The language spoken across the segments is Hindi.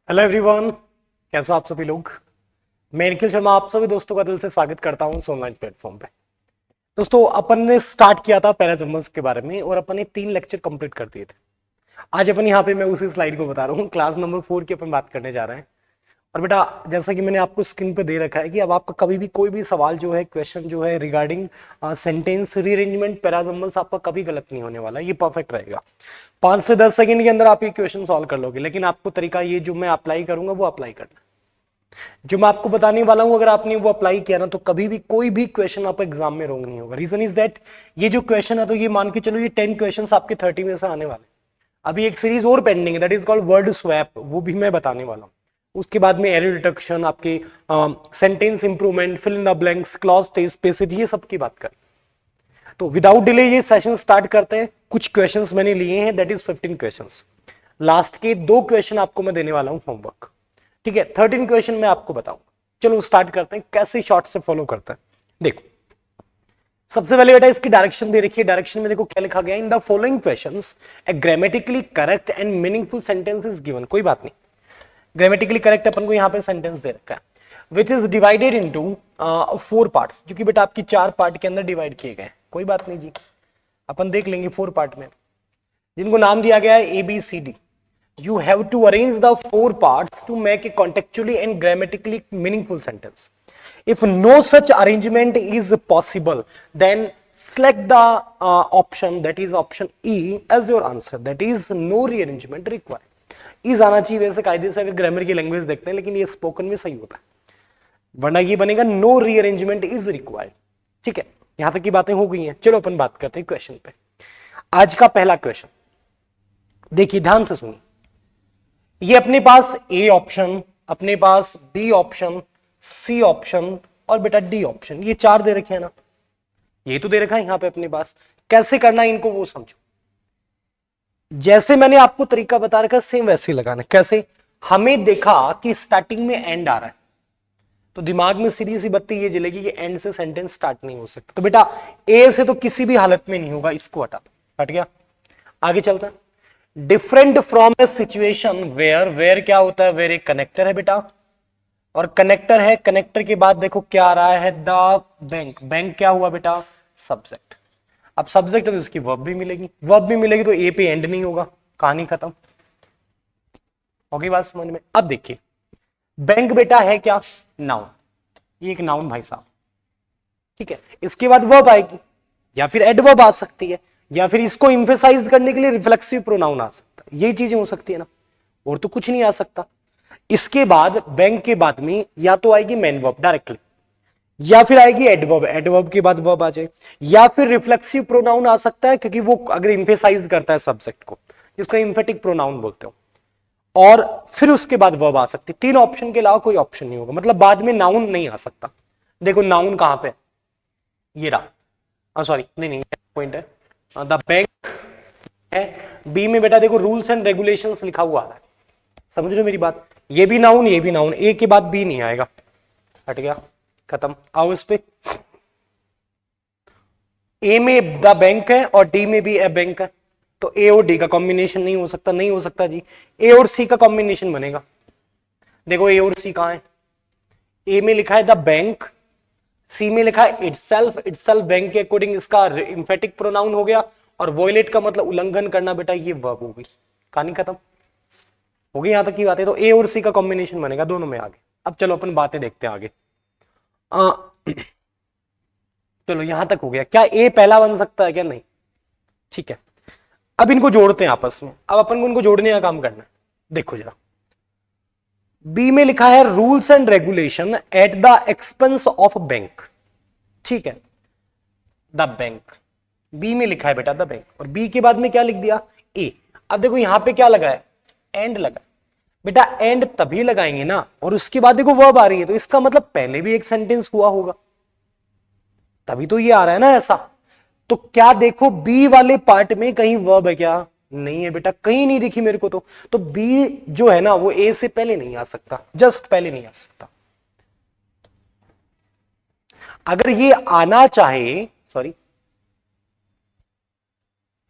हेलो एवरीवन, कैसे हो आप सभी लोग। मैं निखिल शर्मा आप सभी दोस्तों का दिल से स्वागत करता हूं ऑनलाइन प्लेटफॉर्म पे। दोस्तों, अपन ने स्टार्ट किया था पैराजम्बल्स के बारे में और अपन ने 3 लेक्चर कंप्लीट कर दिए थे। आज अपन यहाँ पे मैं उसी स्लाइड को बता रहा हूँ, क्लास नंबर 4 की अपन बात करने जा रहे हैं। और बेटा, जैसा कि मैंने आपको स्क्रीन पे दे रखा है कि अब आपका कभी भी कोई भी सवाल जो है, क्वेश्चन जो है रिगार्डिंग सेंटेंस रीअरेंजमेंट पैराजम्बल्स, आपका कभी गलत नहीं होने वाला, ये परफेक्ट रहेगा। 5 से 10 सेकंड के अंदर आप ये क्वेश्चन सॉल्व कर लोगे, लेकिन आपको तरीका ये जो मैं अप्लाई करूंगा वो अप्लाई करना। जो मैं आपको बताने वाला हूं, अगर आपने वो अप्लाई किया ना, तो कभी भी कोई भी क्वेश्चन आप एग्जाम में रॉन्ग नहीं होगा। रीजन इज दैट ये जो क्वेश्चन है, तो ये मान के चलो ये 10 क्वेश्चन आपके 30 में से आने वाले। अभी एक सीरीज और पेंडिंग है, that is called word swap, वो भी मैं बताने वाला हूं। उसके बाद में एरर डिटेक्शन, आपके sentence improvement, fill in the blanks, cloze test, passage, ये सब की बात करें। तो विदाउट डिले ये सेशन स्टार्ट करते हैं। कुछ क्वेश्चंस मैंने लिए हैं, दैट इज 15 क्वेश्चंस। लास्ट के 2 क्वेश्चन आपको मैं देने वाला हूं होमवर्क। ठीक है, 13 क्वेश्चन मैं आपको बताऊंगा। चलो स्टार्ट करते हैं, कैसे शॉर्ट से फॉलो करते हैं। देखो, सबसे पहले बेटा इसकी डायरेक्शन दे रखी है। डायरेक्शन में देखो क्या लिखा गया, in the following questions A grammatically correct and meaningful sentence is given. कोई बात नहीं, ग्रामेटिकली करेक्ट अपन को यहां पे सेंटेंस दे रखा है, which is divided into 4 parts, जो कि बेटा आपकी 4 पार्ट के अंदर डिवाइड किए गए। कोई बात नहीं जी, अपन देख लेंगे 4 पार्ट में, जिनको नाम दिया गया है ABCD। You have to arrange the 4 parts to make a contextually and grammatically meaningful sentence. If no such arrangement is possible, then select the option, that is option E, as your answer, that is no rearrangement required. is आना चाहिए वैसे कायदे से, अगर ग्रामर की लैंग्वेज देखते हैं, लेकिन ये स्पोकन में सही होता है, वरना ये बनेगा नो रीअरेंजमेंट इज रिक्वायर्ड। ठीक है, यहां तक की बातें हो गई हैं। चलो अपन बात करते हैं क्वेश्चन पे। आज का पहला क्वेश्चन देखिए, ध्यान से सुनिए। ये अपने पास ए ऑप्शन, अपने पास बी ऑप्शन, सी ऑप्शन और बेटा डी ऑप्शन, ये 4 दे रखे हैं ना, ये तो दे रखा है यहां पे अपने पास। कैसे करना है इनको वो समझो। जैसे मैंने आपको तरीका बता रखा है, सेम वैसे ही लगाना है। कैसे? हमें देखा कि स्टार्टिंग में एंड आ रहा है, तो दिमाग में सीधी सी बत्ती ये जलेगी कि एंड से सेंटेंस स्टार्ट नहीं हो सकता। तो बेटा ए से तो किसी भी हालत में नहीं होगा, इसको हटा, हट गया। आगे चलता है। Different from a situation where, where क्या होता है? वेयर एक कनेक्टर है बेटा, और कनेक्टर है, कनेक्टर के बाद देखो क्या आ रहा है, द बैंक। बैंक क्या हुआ बेटा? सब्जेक्ट। अब सब्जेक्ट है तो इसकी वर्ब भी मिलेगी, वर्ब भी मिलेगी तो ए पे एंड नहीं होगा, कहानी खत्म। होगी बात समझ में? अब देखिए, बैंक बेटा है क्या? नाउन, ये एक नाउन भाई साहब। ठीक है, इसके बाद वर्ब आएगी, या फिर एडवर्ब आ सकती है, या फिर इसको इंफेसाइज करने के लिए रिफ्लेक्सिव प्रोनाउन आ सकता है। यही चीजें हो सकती है ना, और तो कुछ नहीं आ सकता। इसके बाद बैंक के बाद में या तो आएगी मेन वर्ब डायरेक्टली, या फिर आएगी एडवर्ब, एडवर्ब के बाद वर्ब आ जाए, या फिर रिफ्लेक्सिव प्रोनाउन आ सकता है, क्योंकि वो अगर इंफेसाइज करता है सब्जेक्ट को, जिसको इंफेटिक प्रोनाउन बोलते हो, और फिर उसके बाद वर्ब आ सकती है। 3 ऑप्शन के अलावा कोई ऑप्शन नहीं होगा, मतलब बाद में नाउन नहीं आ सकता। देखो नाउन कहां पे, ये रहा, सॉरी नहीं नहीं पॉइंट है, द बैंक है। बी में बेटा देखो रूल्स एंड रेगुलेशंस लिखा हुआ आ रहा है, समझ रहे हो मेरी बात? ये भी नाउन, ये भी नाउन, ए के बाद बी नहीं आएगा, हट गया, खत्म। आओ इस पे, ए में द बैंक है और डी में भी ए बैंक है, तो ए और डी का कॉम्बिनेशन नहीं हो सकता, नहीं हो सकता जी। ए और सी का कॉम्बिनेशन बनेगा। देखो ए और सी कहां है, ए में लिखा है द बैंक, सी में लिखा है इटसेल्फ, इटसेल्फ बैंक के अकॉर्डिंग इसका इंफेटिक प्रोनाउन हो गया, और वॉयलेट का मतलब उल्लंघन करना बेटा, ये वर्ब हो गई, कहानी खत्म हो गई। यहां तक की बात है, तो ए और सी का कॉम्बिनेशन बनेगा दोनों में आगे। अब चलो अपन बातें देखते हैं आगे। चलो यहां तक हो गया, क्या ए पहला बन सकता है क्या? नहीं। ठीक है, अब इनको जोड़ते हैं आपस में, अब अपन को इनको जोड़ने का काम करना है। देखो जरा, बी में लिखा है rules and regulation at the expense of bank. ठीक है, द बैंक, बी में लिखा है बेटा द बैंक, और बी के बाद में क्या लिख दिया? ए। अब देखो यहां पे क्या लगा है? एंड लगा। बेटा एंड तभी लगाएंगे ना, और उसके बाद देखो वर्ब आ रही है, तो इसका मतलब पहले भी एक सेंटेंस हुआ होगा, तभी तो ये आ रहा है ना ऐसा। तो क्या देखो बी वाले पार्ट में कहीं वर्ब है क्या? नहीं है बेटा, कहीं नहीं दिखी मेरे को। तो बी जो है ना वो ए से पहले नहीं आ सकता, जस्ट पहले नहीं आ सकता। अगर ये आना चाहे, सॉरी,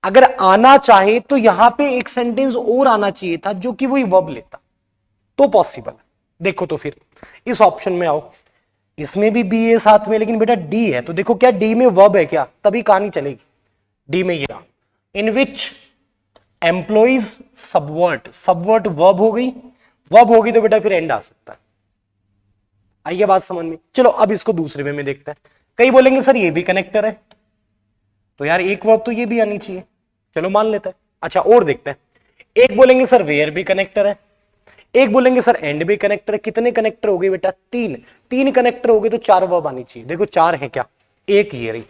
अगर आना चाहे तो यहां पे एक सेंटेंस और आना चाहिए था, जो कि वही वर्ब लेता। तो पॉसिबल है। देखो तो फिर इस ऑप्शन में आओ, इसमें भी बी है साथ में, लेकिन बेटा डी है, तो देखो क्या डी में वर्ब है क्या, तभी कहानी चलेगी। डी में ये इन विच एम्प्लॉइज सबवर्ट, सबवर्ट वर्ब हो गई, वर्ब होगी तो बेटा फिर एंड आ सकता है। आइए बात समझ में। चलो अब इसको दूसरे वे में देखते हैं। कई बोलेंगे सर ये भी कनेक्टर है, तो यार एक वर्ब तो ये भी आनी चाहिए, चलो मान लेते हैं। अच्छा और देखते हैं, एक बोलेंगे सर वेयर भी कनेक्टर है, एक बोलेंगे सर एंड भी कनेक्टर है। कितने कनेक्टर हो गए बेटा, तीन, तीन कनेक्टर हो गए तो चार वर्ब आनी चाहिए। देखो चार है क्या, एक ये रही,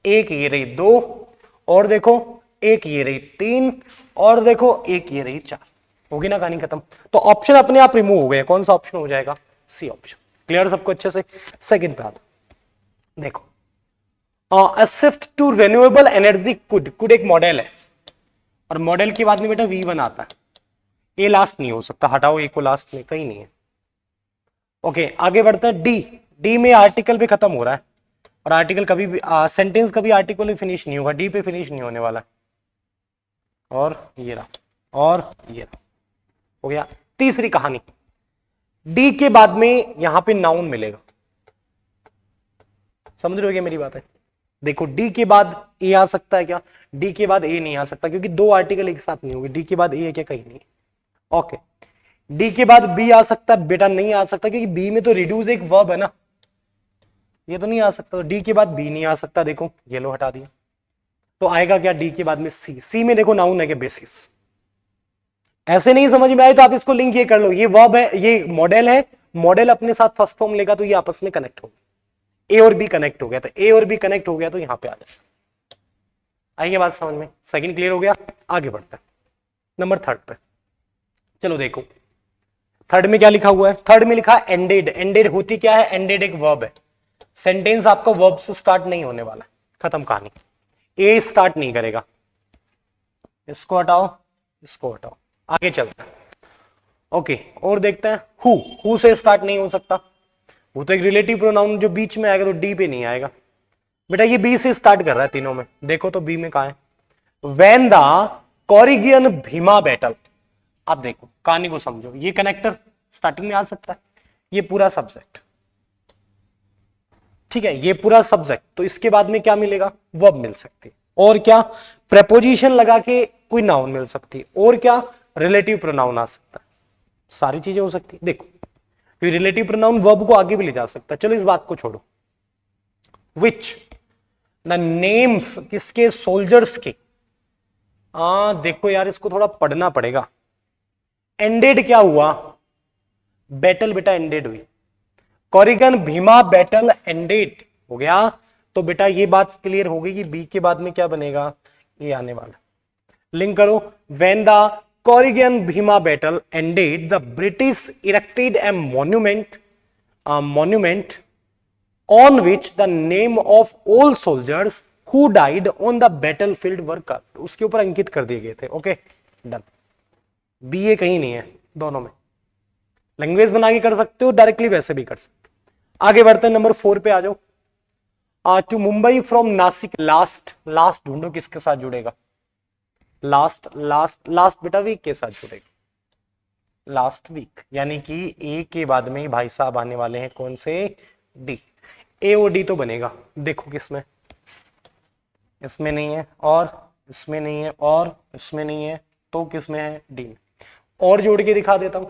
एक ये रही दो, और देखो एक ये रही तीन, और देखो एक ये रही चार, होगी ना कहानी खत्म। तो ऑप्शन अपने आप रिमूव हो गए, कौन सा ऑप्शन हो जाएगा, सी ऑप्शन। क्लियर सबको अच्छे से। सेकंड पे आता, देखो a shift to renewable energy could एक मॉडल है, और मॉडल के बाद में बेटा V1 आता है, ए लास्ट नहीं हो सकता, हटाओ ए को लास्ट में, कहीं नहीं है। ओके आगे बढ़ते हैं, डी, डी में आर्टिकल पे खत्म हो रहा है, और आर्टिकल कभी भी सेंटेंस कभी आर्टिकल में फिनिश नहीं होगा, डी पे फिनिश नहीं होने वाला है। और ये रहा, और ये रहा, हो गया। तीसरी कहानी, डी के बाद में यहां पे नाउन मिलेगा, समझ रहे हो क्या मेरी बात है। देखो डी के बाद ए आ सकता है क्या, डी के बाद ए नहीं आ सकता, क्योंकि दो आर्टिकल एक साथ नहीं होंगे। डी के बाद ए है क्या, कहीं नहीं। ओके डी के बाद बी आ सकता है बेटा, नहीं आ सकता, क्योंकि बी में तो रिड्यूस एक वर्ब है ना, ये तो नहीं आ सकता। तो डी के बाद बी नहीं आ सकता, देखो ये लो हटा दिया, तो आएगा क्या डी के बाद में सी। सी में देखो नाउन है क्या, बेसिस। ऐसे नहीं समझ में आए तो आप इसको लिंक ये कर लो, ये वर्ब है, ये मॉडल है, मॉडल अपने साथ फर्स्ट फॉर्म लेगा तो ये आपस में कनेक्ट होगा, ए और बी कनेक्ट हो गया, तो ए और बी कनेक्ट हो गया तो यहां पे आ जाए। आइए बात समझ में, सेकंड क्लियर हो गया। आगे बढ़ते हैं नंबर थर्ड पे। चलो देखो थर्ड में क्या लिखा हुआ है, थर्ड में लिखा है एंडेड। एंडेड होती क्या है, एंडेड एक वर्ब है, सेंटेंस आपका वर्ब से स्टार्ट नहीं होने वाला है, खत्म कहानी, ए स्टार्ट नहीं करेगा। इसको हटाओ, इसको हटाओ, आगे चलते हैं। ओके और देखते हैं, हु से स्टार्ट नहीं हो सकता, वो तो एक रिलेटिव प्रोनाउन जो बीच में आएगा तो डी पे नहीं आएगा बेटा, ये बी से स्टार्ट कर रहा है तीनों में, देखो तो बी में कहा है, व्हेन द कॉरिगियन भीमा बैटल। अब देखो कहानी को समझो, ये कनेक्टर स्टार्टिंग में आ सकता है, ये पूरा सब्जेक्ट, ठीक है, ये पूरा सब्जेक्ट, तो इसके बाद में क्या मिलेगा, वर्ब मिल सकती है, और क्या प्रेपोजिशन लगा के कोई नाउन मिल सकती है, और क्या रिलेटिव प्रोनाउन आ सकता है, सारी चीजें हो सकती है। देखो रिलेटिव प्रोनाउन वर्ब को आगे भी ले जा सकता है, चलो इस बात को छोड़ो। विच द नेम्स किसके, सोल्जर्स के। देखो यार इसको थोड़ा पढ़ना पड़ेगा। एंडेड क्या हुआ, बैटल बेटा एंडेड हुई, कॉरिगन भीमा बैटल एंडेड हो गया, तो बेटा ये बात क्लियर हो गई कि बी के बाद में क्या बनेगा, ये आने वाला। लिंक करो, when the Corrigan Bhima battle ended, the British erected a monument on which the name of all soldiers who died on the battlefield were carved. उसके ऊपर अंकित कर दिए गए थे। Okay done. बी ए कहीं नहीं है दोनों में, लैंग्वेज बना के कर सकते हो, डायरेक्टली वैसे भी कर सकते हो। आगे बढ़ते हैं, नंबर 4 पे आ जाओ। To Mumbai from Nashik, last, last ढूंढो किसके साथ जुड़ेगा, लास्ट, लास्ट, लास्ट बेटा वीक के साथ जुड़ेगा, लास्ट वीक, यानी कि ए के बाद में भाई साहब आने वाले हैं कौन से, डी। ए और डी तो बनेगा, देखो किसमें, इसमें नहीं है, और इसमें नहीं है, और इसमें नहीं है, तो किसमें है, डी में। और जोड़ के दिखा देता हूं,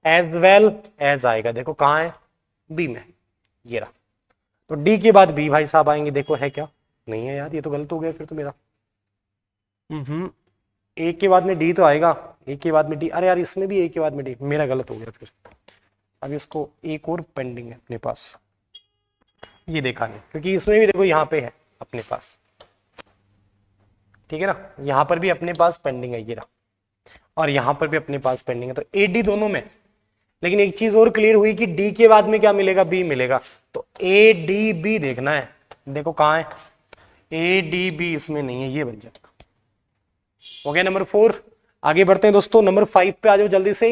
एज वेल एज आएगा, देखो कहां है, बी में, ये रहा। तो डी के बाद बी भाई साहब आएंगे, देखो है क्या, नहीं है यार, ये तो गलत हो गया फिर तो मेरा। ए के बाद में डी तो आएगा, ए के बाद में डी, अरे यार इसमें भी ए के बाद में डी, मेरा गलत हो गया फिर। अब इसको एक और पेंडिंग है अपने पास, ये देखा नहीं, क्योंकि इसमें भी देखो यहाँ पे है अपने पास, ठीक है ना, यहाँ पर भी अपने पास पेंडिंग है ये रहा, और यहाँ पर भी अपने पास पेंडिंग है, तो ए डी दोनों में। लेकिन एक चीज और क्लियर हुई कि डी के बाद में क्या मिलेगा, बी मिलेगा, तो ए डी बी देखना है, देखो कहाँ है, ए डी बी इसमें नहीं है, ये बन जाएगा। हो गया नंबर 4। आगे बढ़ते हैं दोस्तों, नंबर 5 पे आ जाओ जल्दी से।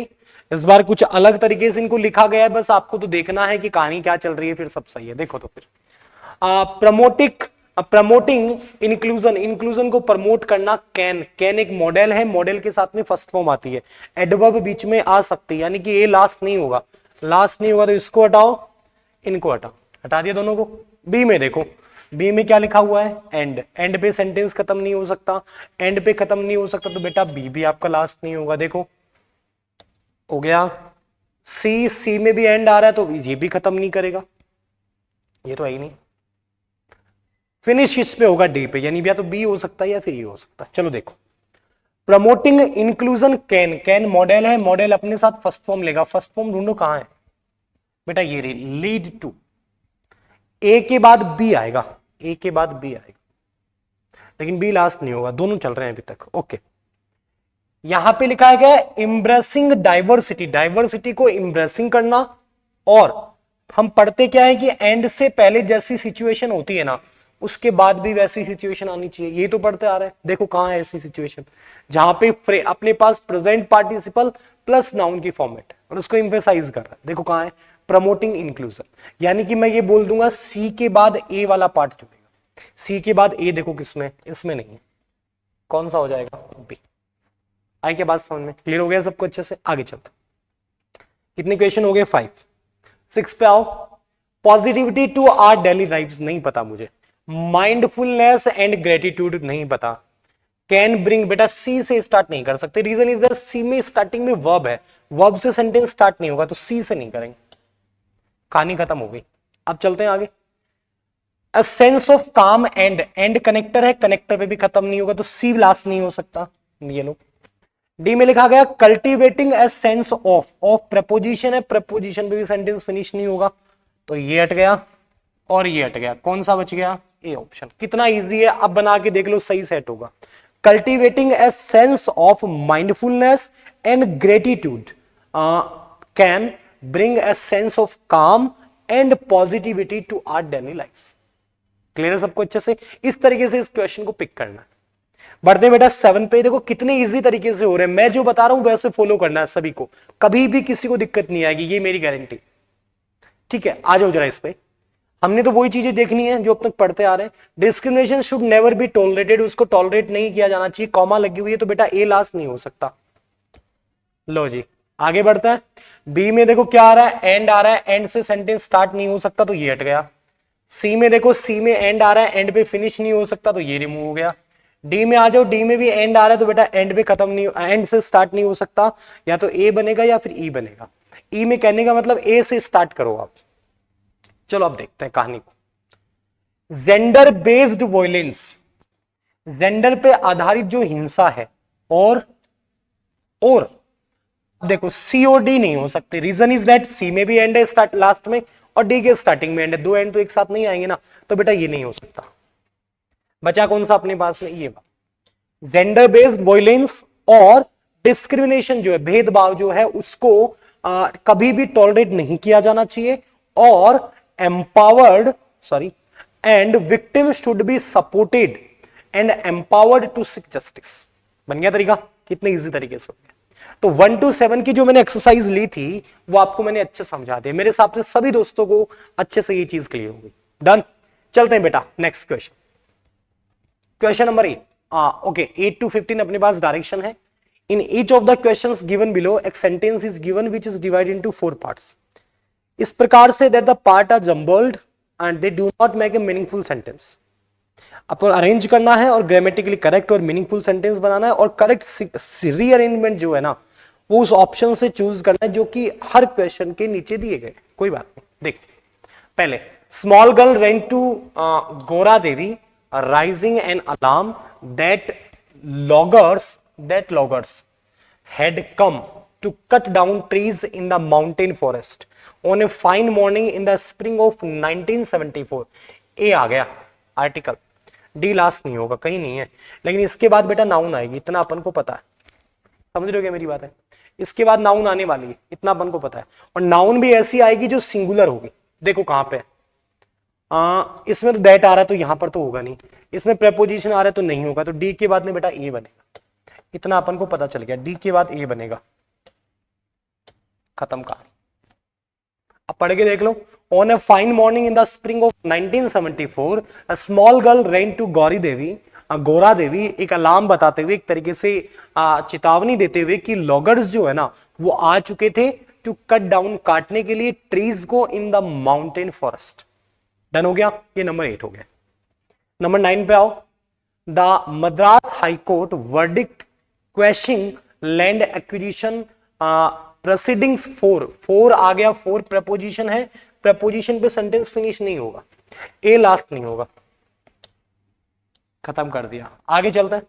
इस बार कुछ अलग तरीके से इनको लिखा गया है, बस आपको तो देखना है कि कहानी क्या चल रही है, फिर सब सही है। देखो तो फिर अब प्रमोटिंग इंक्लूजन, इंक्लूजन को प्रमोट करना, कैन, कैन एक मॉडल है, मॉडल के साथ में फर्स्ट फॉर्म आती है, एडवर्ब बीच में आ सकती है, यानी कि ए लास्ट नहीं होगा, लास्ट नहीं होगा तो इसको हटाओ, इनको हटाओ, हटा दिया दोनों को। बी में देखो, बी में क्या लिखा हुआ है, एंड, एंड पे सेंटेंस खत्म नहीं हो सकता, एंड पे खत्म नहीं हो सकता तो बेटा बी भी आपका लास्ट नहीं होगा, देखो हो गया। सी, सी में भी एंड आ रहा है तो ये भी खत्म नहीं करेगा, ये तो है ही नहीं। फिनिश इस पे होगा डी पे, यानी या तो बी हो सकता है या फिर ये हो सकता है। चलो देखो, promoting inclusion can, can model है, मॉडल अपने साथ फर्स्ट फॉर्म लेगा, फर्स्ट फॉर्म ढूंढो कहां है बेटा, ये रही, लीड टू, ए के बाद बी आएगा, ए के बाद बी आएगा, लेकिन बी लास्ट नहीं होगा, दोनों चल रहे हैं अभी तक। ओके, यहां पे लिखा है क्या, एम्ब्रेसिंग डाइवर्सिटी, डाइवर्सिटी को एम्ब्रेसिंग करना, और हम पढ़ते क्या है कि एंड से पहले जैसी सिचुएशन होती है ना, उसके बाद भी वैसी सिचुएशन आनी चाहिए, ये तो पढ़ते आ रहे हैं। देखो कहां है ऐसी सिचुएशन जहां पे अपने पास प्रेजेंट पार्टिसिपल प्लस नाउन की फॉर्मेट और उसको एम्फेसाइज कर रहा है, देखो कहां है, प्रमोटिंग इंक्लूजन, यानी कि मैं ये बोल दूंगा सी के बाद ए वाला पार्ट जुड़ेगा, सी के बाद ए, देखो किसमें, इसमें नहीं है, कौन सा हो जाएगा, बी। आई क्या बात समझ में, क्लियर हो गया सबको अच्छे से, आगे चलते। कितने क्वेश्चन हो गए, 5, 6 पे आओ। Positivity to our daily life नहीं पता मुझे, माइंडफुलनेस एंड ग्रेटिट्यूड नहीं पता, कैन ब्रिंग, बेटा सी से स्टार्ट नहीं कर सकते, रीजन इज दैट सी में स्टार्टिंग में वर्ब है, वर्ब से सेंटेंस स्टार्ट नहीं होगा तो सी से नहीं करेंगे, कहानी खत्म हो गई। अब चलते हैं आगे। A sense of calm, and, and connector है, कनेक्टर पे भी खत्म नहीं होगा तो सी लास्ट नहीं हो सकता, ये लो। डी में लिखा गया cultivating a sense of, of preposition है, प्रपोजिशन पे भी सेंटेंस फिनिश नहीं होगा तो ये हट गया और ये हट गया, कौन सा बच गया, ए ऑप्शन। कितना इजी है, अब बना के देख लो, सही सेट होगा। Cultivating a sense of mindfulness and gratitude can bring a sense of calm and positivity to our daily life. Clear है सबको अच्छे से, इस तरीके से इस क्वेश्चन को पिक करना है। बढ़ते बेटा 7 पे, देखो कितने इजी तरीके से हो रहे हैं, मैं जो बता रहा हूं वैसे फॉलो करना है सभी को, कभी भी किसी को दिक्कत नहीं आएगी, ये मेरी गारंटी। ठीक है, आ जाओ जरा इस पे, हमने तो वही चीजें देखनी है जो अब तक पढ़ते आ रहे हैं। Discrimination should never be tolerated, उसको टॉलरेट नहीं किया जाना चाहिए, कॉमा लगी हुई है तो बेटा ए लास्ट नहीं हो सकता। लो जी आगे बढ़ता है। बी में देखो क्या आ रहा है, एंड आ रहा है, एंड से सेंटेंस स्टार्ट नहीं हो सकता तो ये हट गया। सी में देखो, सी में एंड आ रहा है, एंड पे फिनिश नहीं हो सकता तो ये रिमूव हो गया। डी में आ जाओ, डी में भी एंड आ रहा है तो बेटा एंड पे खत्म नहीं, एंड से स्टार्ट नहीं हो सकता, या तो ए बनेगा या फिर ई बनेगा। ई में कहने का मतलब ए से स्टार्ट करो आप। चलो अब देखते हैं कहानी को। जेंडर बेस्ड वॉयलेंस, जेंडर पे आधारित जो हिंसा है, और देखो सी और डी नहीं हो सकते, रीजन इज दैट सी में भी एंड है स्टार्ट लास्ट में और डी के स्टार्टिंग में एंड है, दो एंड तो एक साथ नहीं आएंगे ना, तो बेटा ये नहीं हो सकता। बचा कौन सा अपने पास में, ये जेंडर बेस्ड वॉयलेंस और डिस्क्रिमिनेशन जो है, भेदभाव जो है उसको कभी भी टॉलरेट नहीं किया जाना चाहिए, और empowered and victim should be supported and empowered to seek justice. बन गया तरीका, कितने इजी तरीके से हो गया। तो 1 to 7 की जो मैंने एक्सरसाइज ली थी वो आपको मैंने अच्छे समझा दिया, मेरे हिसाब से सभी दोस्तों को अच्छे से ये चीज क्लियर हो गई। डन, चलते हैं बेटा next question. Question number 8, okay 8 to 15 अपने पास डायरेक्शन है। In each of the questions given below एक sentence is given which is divided into 4 parts. इस प्रकार से that the part are jumbled and they do not make a meaningful sentence. आपको अरेंज करना है और ग्रामेटिकली करेक्ट और मीनिंगफुल सेंटेंस बनाना है, और करेक्ट रीअरेंजमेंट जो है ना वो उस ऑप्शन से चूज करना है जो कि हर क्वेश्चन के नीचे दिए गए। कोई बात नहीं, देख पहले small girl ran to Gora Devi raising an alarm that loggers had come to cut down trees in the mountain forest on a fine morning in the spring of 1974। ए आ गया आर्टिकल, डी लास्ट नहीं होगा, कहीं नहीं है, लेकिन इसके बाद बेटा नाउन आएगी, इतना अपन को पता है। समझ रहे हो क्या मेरी बात है, इसके बाद नाउन आने वाली है, इतना अपन को पता है। और नाउन भी ऐसी आएगी जो सिंगुलर होगी। देखो कहां पे इसमें तो दैट आ रहा है तो यहां पर तो होगा नहीं, इसमें प्रेपोजिशन आ रहा है तो नहीं होगा, तो डी के बाद में बेटा ए बनेगा, इतना अपन को पता चल गया, डी के बाद ए बनेगा, खत्म कहानी। अब पढ़ के देख लो। On a fine morning in the spring of 1974 a small girl ran to Gauri Devi, Gora Devi, एक अलार्म बताते हुए, एक तरीके से चेतावनी देते हुए कि लॉगर्स जो है ना वो आ चुके थे टू कट डाउन, काटने के लिए ट्रीज को in the mountain forest. Done हो गया, ये नंबर 8 हो गया। नंबर 9 पे आओ। The Madras high court verdict question land acquisition proceedings four आ गया, फोर प्रपोजिशन है, प्रपोजिशन पे सेंटेंस फिनिश नहीं होगा, ए लास्ट नहीं होगा, खत्म कर दिया। आगे चलते हैं।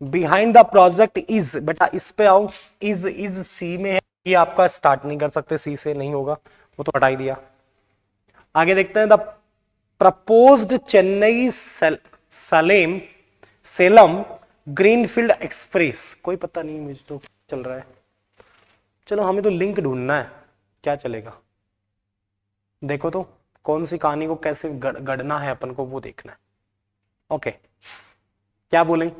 बिहाइंड द प्रोजेक्ट इज, बेटा इस पे आओ। इज सी में है, ये आपका स्टार्ट नहीं कर सकते, सी से नहीं होगा, वो तो हटा ही दिया। आगे देखते हैं। The proposed Chennai Salem greenfield express, कोई पता नहीं मुझे तो चल रहा है। चलो हमें तो लिंक ढूंढना है, क्या चलेगा देखो तो, कौन सी कहानी को कैसे गढ़ना है अपन को वो देखना है। ओके, क्या बोले?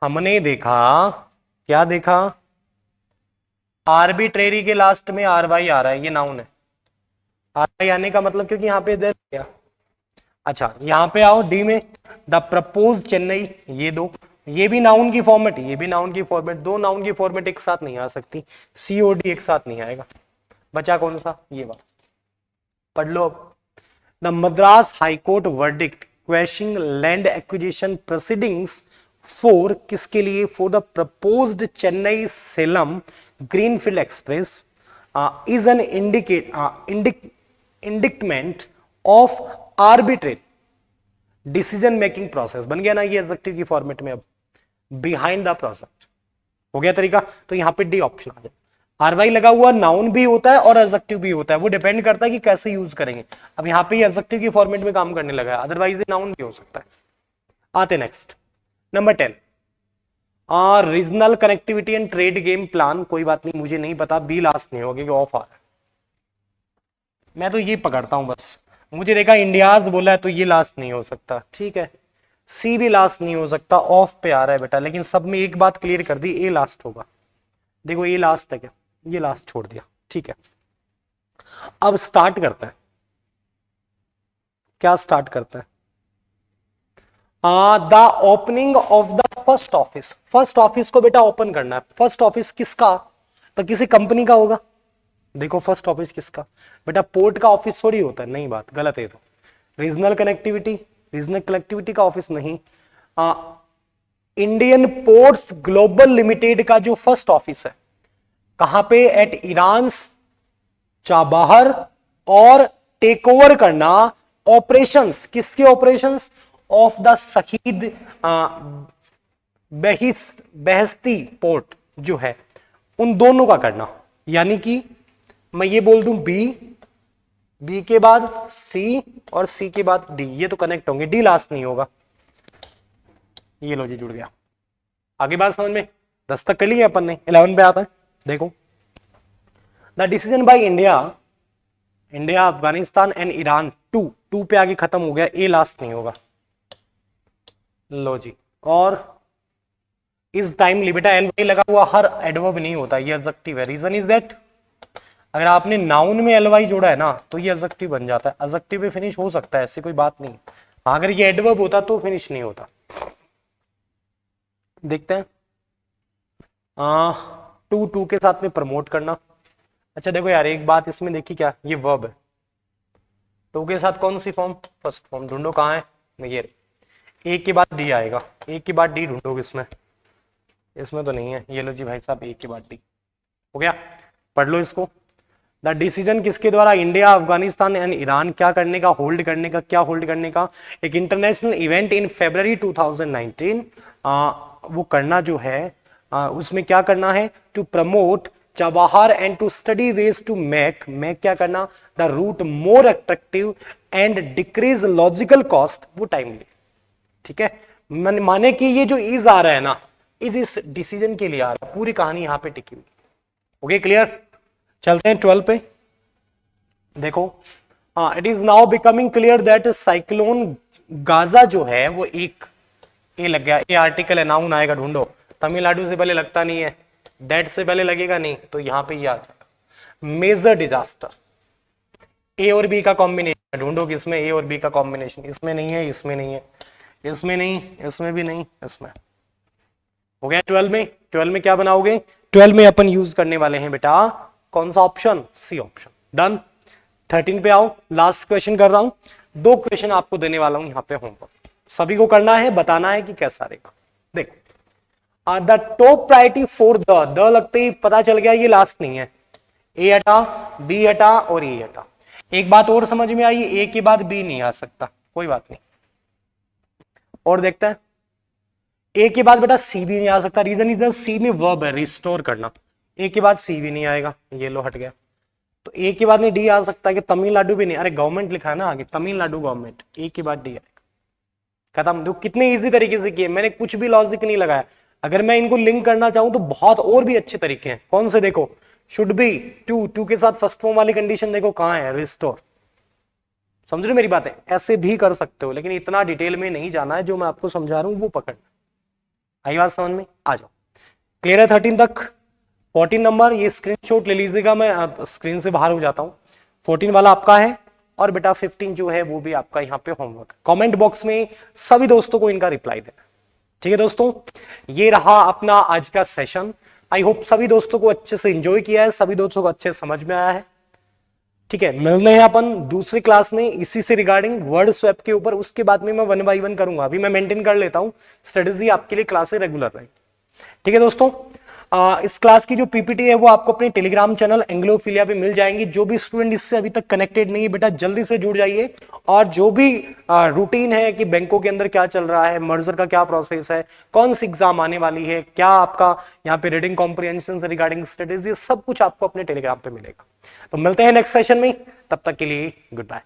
हमने देखा, क्या देखा? आर्बिट्रेरी के लास्ट में आर वाई आ रहा है, ये नाउन है। आर वाई आने का मतलब क्योंकि यहाँ पे इधर क्या, अच्छा यहाँ पे आओ डी में। द प्रपोज चेन्नई, ये दो, ये भी नाउन की फॉर्मेट, ये भी नाउन की फॉर्मेट, दो नाउन की फॉर्मेट एक साथ नहीं आ सकती, सीओडी एक साथ नहीं आएगा। बचा कौन सा? ये बात पढ़ लो अब। The Madras high court verdict question land acquisition proceedings for, किसके लिए? For the proposed Chennai Salem greenfield express is an indictment of arbitrate decision making process. बन गया ना ये एडजेक्टिव की फॉर्मेट में। अब बिहाइंड द प्रोजेक्ट हो गया तरीका, तो यहां पे डी ऑप्शन आ जाए। आरवाई लगा हुआ नाउन भी होता है और एडजेक्टिव भी होता है, वो डिपेंड करता है कि कैसे यूज करेंगे। अब यहाँ पे एडजेक्टिव की फॉर्मेट में काम करने लगा है, अदरवाइज ये नाउन भी हो सकता है। आते next, number 10, regional connectivity and trade game plan, कोई बात नहीं, मुझे नहीं पता, बी लास्ट नहीं होगा क्योंकि ऑफ आ रहा है। मैं तो ये पकड़ता हूं बस, मुझे देखा इंडियाज बोला है तो ये लास्ट नहीं हो सकता, ठीक है। सी भी लास्ट नहीं हो सकता, ऑफ पे आ रहा है बेटा, लेकिन सब में एक बात क्लियर कर दी, ए लास्ट होगा। देखो ये लास्ट है क्या, ये लास्ट छोड़ दिया, ठीक है। अब स्टार्ट करते हैं, क्या स्टार्ट करते हैं? The opening of the first office. First office को बेटा ओपन करना है। फर्स्ट ऑफिस किसका? तो किसी कंपनी का होगा। देखो फर्स्ट ऑफिस किसका? बेटा पोर्ट का ऑफिस थोड़ी होता है, नहीं, बात गलत है। तो रीजनल कनेक्टिविटी का ऑफिस नहीं। इंडियन पोर्ट्स ग्लोबल लिमिटेड का जो फर्स्ट ऑफिस है, कहां पे? एट ईरान चाबाहर, और टेक ओवर करना ऑपरेशंस, किसके ऑपरेशंस? ऑफ द शहीद बेहस्ती पोर्ट जो है, उन दोनों का करना। यानी कि मैं ये बोल दूं बी के बाद सी और सी के बाद डी, ये तो कनेक्ट होंगे, डी लास्ट नहीं होगा। ये लो जी, जुड़ गया। आगे बात समझ में? 10 तक कर लिए अपन ने, 11 पे आता है। देखो, the decision by India Afghanistan and Iran, to पे आगे खत्म हो गया, ए लास्ट नहीं होगा। लो जी, और इस टाइम बेटा एल वाई लगा हुआ हर एडवर्ब नहीं होता, ये एडजेक्टिव है। रीजन इज दैट अगर आपने नाउन में एल वाई जोड़ा है ना तो ये एडजेक्टिव बन जाता है। एडजेक्टिव पे फिनिश हो सकता है, ऐसी कोई बात नहीं। अगर ये एडवर्ब होता तो फिनिश नहीं होता। देखते हैं, टू के साथ में प्रमोट करना। अच्छा देखो यार, एक बात इसमें देखी क्या, ये वर्ब है, टू के साथ कौन सी फॉर्म? First form. ढूंढो कहाँ है, ये ए के बाद डी आएगा, ए के बाद डी ढूंढोगे इसमें तो नहीं है। ये लो जी भाई साहब, ए के बाद डी हो गया, पढ़ लो इसको। द डिसीजन किसके द्वारा? इंडिया अफगानिस्तान एंड ईरान क्या करने का? होल्ड करने का। क्या होल्ड करने का? एक इंटरनेशनल इवेंट इन फरवरी 2019, वो करना जो है, उसमें क्या करना है? To promote Chabahar and to study ways to make क्या करना? The route more attractive and decrease logical cost, वो टाइमली, ठीक है। माने कि ये जो इज आ रहा है ना, इस डिसीजन के लिए आ रहा है, पूरी कहानी यहां पे टिकी हुई। Okay, clear? चलते हैं 12 पे। देखो, it is now becoming clear that cyclone Gaza जो है वो एक, ए लग गया, ए आर्टिकल है, नाउन आएगा, ढूंढो। तमिलनाडु से पहले लगता नहीं है, दैट से पहले लगेगा नहीं तो यहां पे ये आ जाएगा मेजर डिजास्टर। ए और बी का कॉम्बिनेशन ढूंढो किसमें ए और बी का कॉम्बिनेशन, इसमें नहीं है, इसमें नहीं है, इसमें नहीं, इसमें भी नहीं, इसमें हो गया। 12 में, 12 में क्या बनाओगे, 12 में अपन यूज करने वाले हैं बेटा कौन सा ऑप्शन, सी ऑप्शन। डन। 13 पे आओ, लास्ट क्वेश्चन कर रहा हूं, 2 क्वेश्चन आपको देने वाला हूं यहां पे होमवर्क, सभी को करना है, बताना है कि कैसा रहेगा। देखो the top priority for the लगते ही पता चल गया ये लास्ट नहीं है, ए हटा, बी हटा और ए हटा। एक बात और समझ में आई, ए के बाद बी नहीं आ सकता, कोई बात नहीं। और देखते हैं, ए के बाद बेटा सी भी नहीं आ सकता, रीजन इधर सी में वर्ब है रिस्टोर करना, ए के बाद सी भी नहीं आएगा, ये लो हट गया। तो ए के बाद में डी आ सकता है कि तमिलनाडु भी नहीं, अरे गवर्नमेंट लिखा है ना आगे, तमिलनाडु गवर्नमेंट, ए के बाद डी आएगा, खत्म। तो कितने इजी तरीके से किए, मैंने कुछ भी लॉजिक नहीं लगाया। अगर मैं इनको लिंक करना चाहूं तो बहुत और भी अच्छे तरीके हैं। कौन से, देखो शुड बी टू के साथ फर्स्ट फॉर्म वाली कंडीशन देखो कहां है, रिस्टोर। समझ रहे मेरी बातें, ऐसे भी कर सकते हो, लेकिन इतना डिटेल में नहीं जाना है, जो मैं आपको समझा रहा हूं वो पकड़ना। आई बात समझ में, आ जाओ। क्लियर है 13 तक। 14 नंबर ये स्क्रीनशॉट ले लीजिएगा, मैं स्क्रीन से बाहर हो जाता हूं। 14 वाला आपका है और बेटा 15 जो है वो भी आपका यहाँ पे होमवर्क। कमेंट बॉक्स में सभी दोस्तों को इनका रिप्लाई देना, ठीक है दोस्तों। ये रहा अपना आज का सेशन। आई होप सभी दोस्तों को अच्छे से एंजॉय किया है, सभी दोस्तों को अच्छे से समझ में आया है, ठीक है। मिलने हैं अपन दूसरी क्लास में इसी से रिगार्डिंग वर्ड स्वैप के ऊपर, उसके बाद में मैं 1 बाय 1 करूंगा। अभी मैं मेंटेन कर लेता हूं स्ट्रेटेजी, आपके लिए क्लासेस रेगुलर रहे, ठीक है दोस्तों। इस क्लास की जो पीपीटी है वो आपको अपने टेलीग्राम चैनल एंग्लोफिलिया पे मिल जाएंगी। जो भी स्टूडेंट इससे अभी तक कनेक्टेड नहीं है बेटा जल्दी से जुड़ जाइए, और जो भी रूटीन है कि बैंकों के अंदर क्या चल रहा है, मर्जर का क्या प्रोसेस है, कौन सी एग्जाम आने वाली है, क्या आपका यहाँ पे रीडिंग कॉम्प्रिहेंशन से रिगार्डिंग स्ट्रेटेजी, सब कुछ आपको अपने टेलीग्राम पे मिलेगा। तो मिलते हैं नेक्स्ट सेशन में, तब तक के लिए गुड बाय।